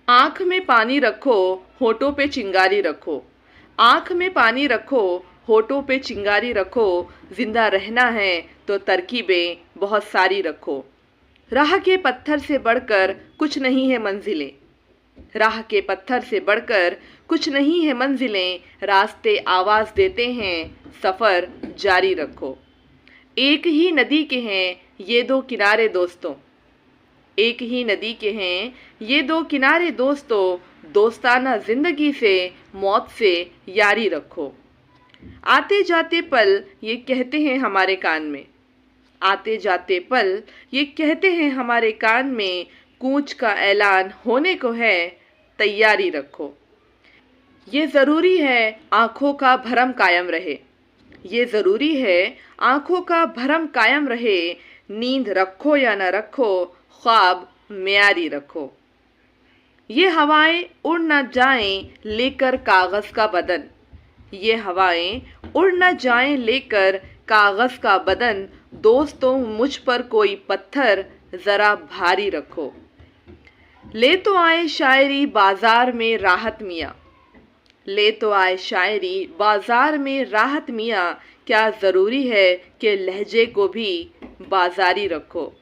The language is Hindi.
आँख में पानी रखो, होठों पे चिंगारी रखो। आँख में पानी रखो, होठों पे चिंगारी रखो। जिंदा रहना है तो तरकीबें बहुत सारी रखो। राह के पत्थर से बढ़कर कुछ नहीं है मंजिलें। राह के पत्थर से बढ़कर कुछ नहीं है मंजिलें। रास्ते आवाज देते हैं, सफर जारी रखो। एक ही नदी के हैं ये दो किनारे दोस्तों। एक ही नदी के हैं ये दो किनारे दोस्तों। दोस्ताना जिंदगी से, मौत से यारी रखो। आते जाते पल ये कहते हैं हमारे कान में। आते जाते पल ये कहते हैं हमारे कान में। कूच का ऐलान होने को है, तैयारी रखो। ये ज़रूरी है आँखों का भरम कायम रहे। ये ज़रूरी है आँखों का भरम कायम रहे। नींद रखो या न रखो, ख्वाब म्यारी रखो। ये हवाएं उड़ न जाएं लेकर कागज़ का बदन। ये हवाएं उड़ न जाएं लेकर कागज़ का बदन। दोस्तों मुझ पर कोई पत्थर ज़रा भारी रखो। ले तो आए शायरी बाजार में राहत मियाँ। ले तो आए शायरी बाजार में राहत मियाँ। क्या ज़रूरी है कि लहजे को भी बाजारी रखो।